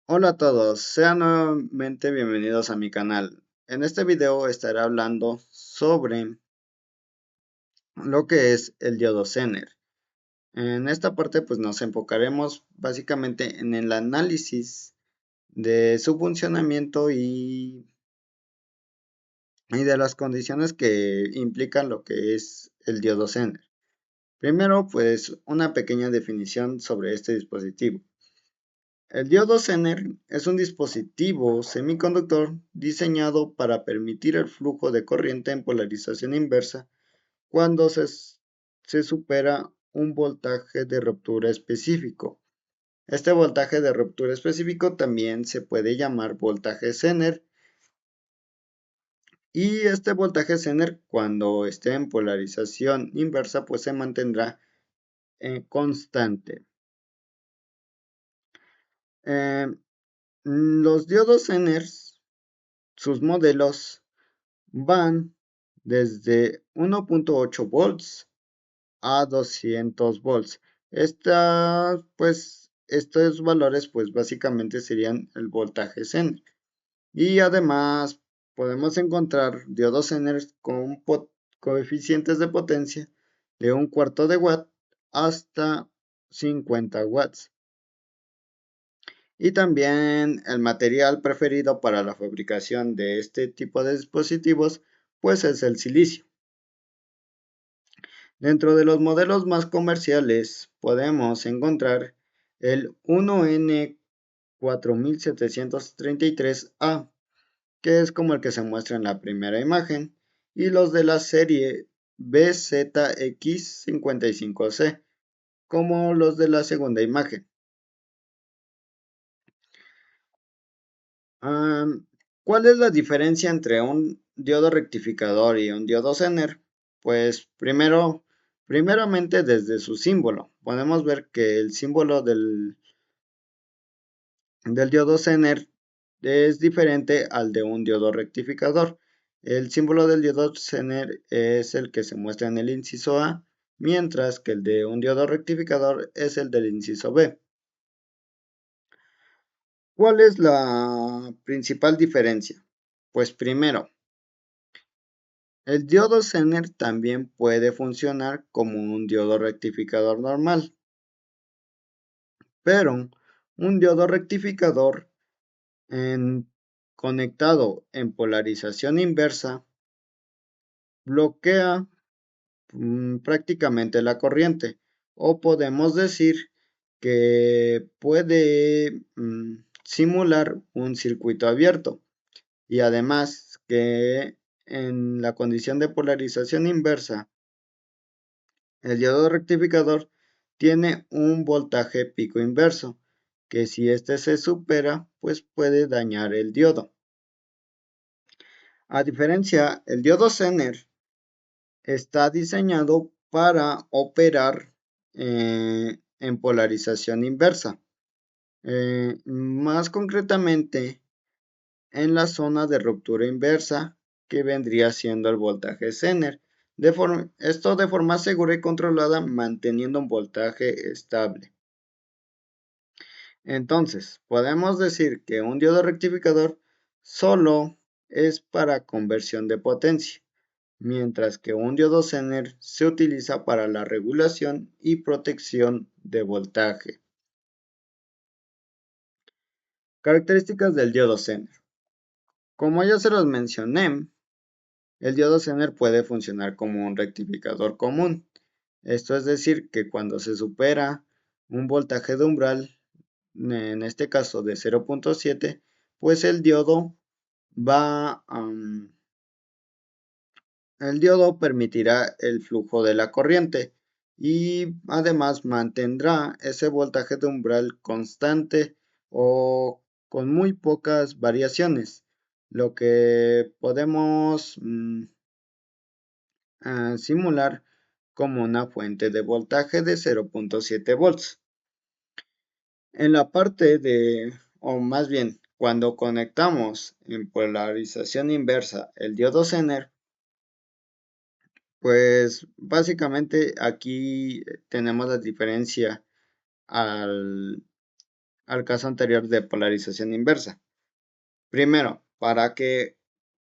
Hola a todos, sean nuevamente bienvenidos a mi canal. En este video estaré hablando sobre lo que es el diodo Zener. En esta parte pues nos enfocaremos básicamente en el análisis de su funcionamiento y de las condiciones que implican lo que es el diodo Zener. Primero pues una pequeña definición sobre este dispositivo. El diodo Zener es un dispositivo semiconductor diseñado para permitir el flujo de corriente en polarización inversa cuando se supera un voltaje de ruptura específico. Este voltaje de ruptura específico también se puede llamar voltaje Zener, y este voltaje Zener, cuando esté en polarización inversa, pues se mantendrá constante. Eh, los diodos Zener, sus modelos van desde 1.8 volts a 200 volts. Estos valores pues básicamente serían el voltaje Zener. Y además podemos encontrar diodos Zener con coeficientes de potencia de un cuarto de watt hasta 50 watts. Y también el material preferido para la fabricación de este tipo de dispositivos pues es el silicio. Dentro de los modelos más comerciales podemos encontrar el 1N4733A, que es como el que se muestra en la primera imagen, y los de la serie BZX55C, como los de la segunda imagen. ¿Cuál es la diferencia entre un diodo rectificador y un diodo Zener? Pues primeramente desde su símbolo. Podemos ver que el símbolo del diodo Zener es diferente al de un diodo rectificador. El símbolo del diodo Zener es el que se muestra en el inciso A, mientras que el de un diodo rectificador es el del inciso B. ¿Cuál es la principal diferencia? Pues primero, el diodo Zener también puede funcionar como un diodo rectificador normal, pero un diodo rectificador conectado en polarización inversa bloquea prácticamente la corriente, o podemos decir que puede simular un circuito abierto, y además que en la condición de polarización inversa el diodo rectificador tiene un voltaje pico inverso, que si este se supera, pues puede dañar el diodo. A diferencia, el diodo Zener está diseñado para operar en polarización inversa, más concretamente en la zona de ruptura inversa, que vendría siendo el voltaje Zener. Esto de forma segura y controlada, manteniendo un voltaje estable. Entonces, podemos decir que un diodo rectificador solo es para conversión de potencia, mientras que un diodo Zener se utiliza para la regulación y protección de voltaje. Características del diodo Zener. Como ya se los mencioné, el diodo Zener puede funcionar como un rectificador común. Esto es decir, que cuando se supera un voltaje de umbral, en este caso de 0.7, pues el diodo permitirá el flujo de la corriente y además mantendrá ese voltaje de umbral constante o con muy pocas variaciones, lo que podemos simular como una fuente de voltaje de 0.7 volts. En la parte o más bien, cuando conectamos en polarización inversa el diodo Zener, pues básicamente aquí tenemos la diferencia al al caso anterior de polarización inversa. Primero, para que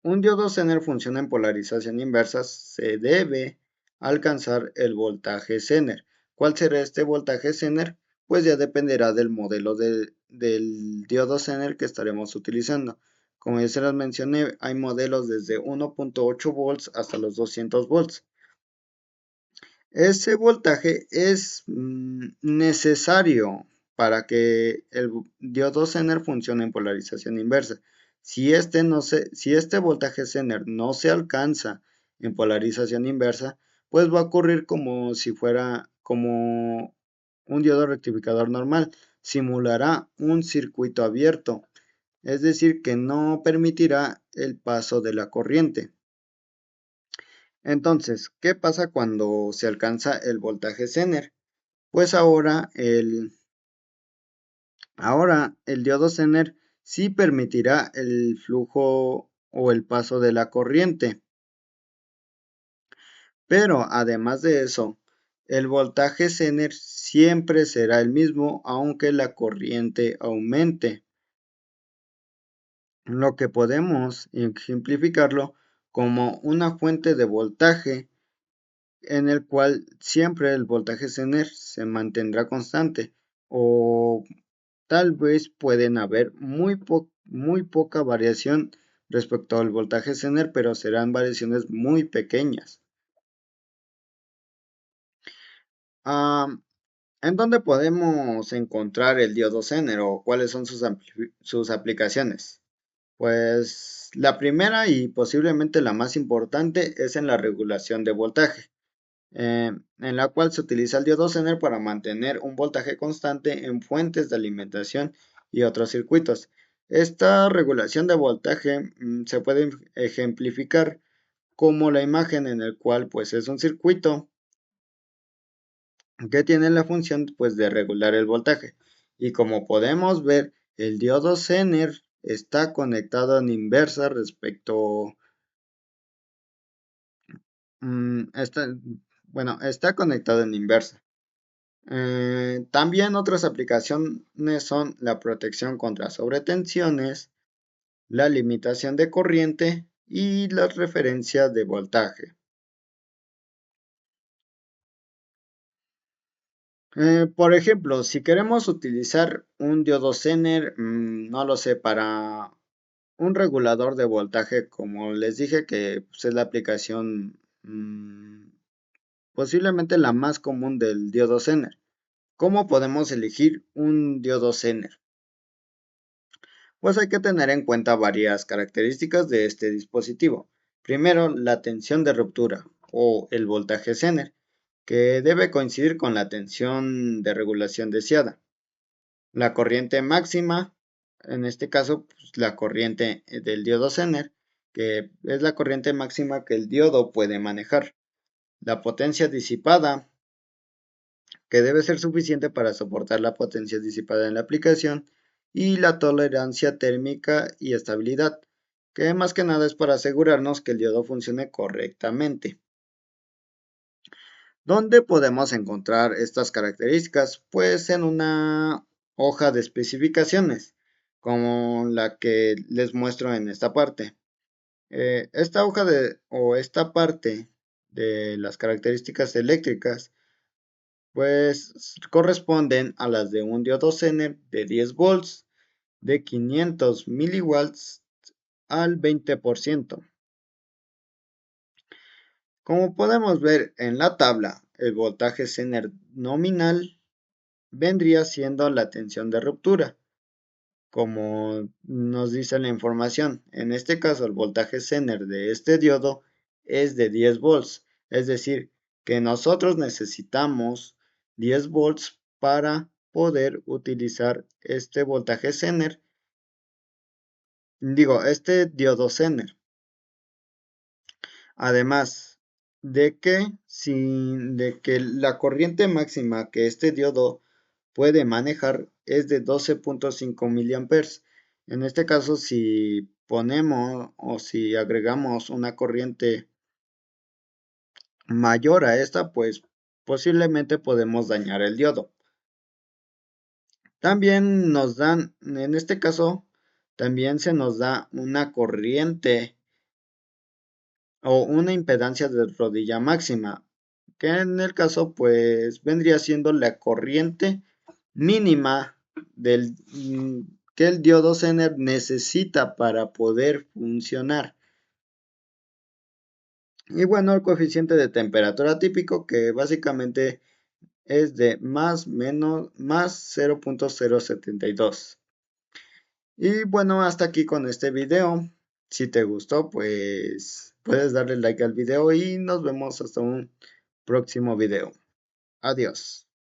un diodo Zener funcione en polarización inversa, se debe alcanzar el voltaje Zener. ¿Cuál será este voltaje Zener? Pues ya dependerá del modelo del diodo Zener que estaremos utilizando. Como ya se los mencioné, hay modelos desde 1.8 volts hasta los 200 volts. Ese voltaje es necesario para que el diodo Zener funcione en polarización inversa. Si este voltaje Zener no se alcanza en polarización inversa, pues va a ocurrir como si fuera como un diodo rectificador normal. Simulará un circuito abierto, es decir, que no permitirá el paso de la corriente. Entonces, ¿qué pasa cuando se alcanza el voltaje Zener? Pues ahora el diodo Zener sí permitirá el flujo o el paso de la corriente. Pero además de eso, el voltaje Zener siempre será el mismo aunque la corriente aumente. Lo que podemos ejemplificarlo como una fuente de voltaje en el cual siempre el voltaje Zener se mantendrá constante o tal vez pueden haber muy poca variación respecto al voltaje Zener, pero serán variaciones muy pequeñas. Ah, ¿En dónde podemos encontrar el diodo Zener o cuáles son sus aplicaciones? Pues la primera y posiblemente la más importante es en la regulación de voltaje. En la cual se utiliza el diodo Zener para mantener un voltaje constante en fuentes de alimentación y otros circuitos. Esta regulación de voltaje se puede ejemplificar como la imagen en el cual pues es un circuito que tiene la función pues de regular el voltaje. Y como podemos ver, el diodo Zener está conectado en inversa respecto mm, está, está conectado en inversa. También otras aplicaciones son la protección contra sobretensiones, la limitación de corriente y la referencia de voltaje. Por ejemplo, si queremos utilizar un diodo Zener, no lo sé, para un regulador de voltaje, como les dije que pues, es la aplicación posiblemente la más común del diodo Zener. ¿Cómo podemos elegir un diodo Zener? Pues hay que tener en cuenta varias características de este dispositivo. Primero, la tensión de ruptura o el voltaje Zener, que debe coincidir con la tensión de regulación deseada. La corriente máxima, en este caso, pues, la corriente del diodo Zener, que es la corriente máxima que el diodo puede manejar. La potencia disipada, que debe ser suficiente para soportar la potencia disipada en la aplicación, y la tolerancia térmica y estabilidad, que más que nada es para asegurarnos que el diodo funcione correctamente. ¿Dónde podemos encontrar estas características? Pues en una hoja de especificaciones, como la que les muestro en esta parte. Esta hoja o esta parte de las características eléctricas pues corresponden a las de un diodo Zener de 10 volts de 500 miliwatts al 20%. Como podemos ver en la tabla, el voltaje Zener nominal vendría siendo la tensión de ruptura, como nos dice la información. En este caso, el voltaje Zener de este diodo es de 10 volts, es decir, que nosotros necesitamos 10 volts para poder utilizar este voltaje Zener, este diodo Zener. Además de que la corriente máxima que este diodo puede manejar es de 12.5 miliamperes. En este caso, si ponemos o si agregamos una corriente mayor a esta, pues posiblemente podemos dañar el diodo. También nos dan, en este caso, también se nos da una corriente o una impedancia de rodilla máxima, que en el caso pues vendría siendo la corriente mínima que el diodo Zener necesita para poder funcionar. Y bueno, el coeficiente de temperatura típico que básicamente es de más 0.072. Y bueno, hasta aquí con este video. Si te gustó, pues puedes darle like al video y nos vemos hasta un próximo video. Adiós.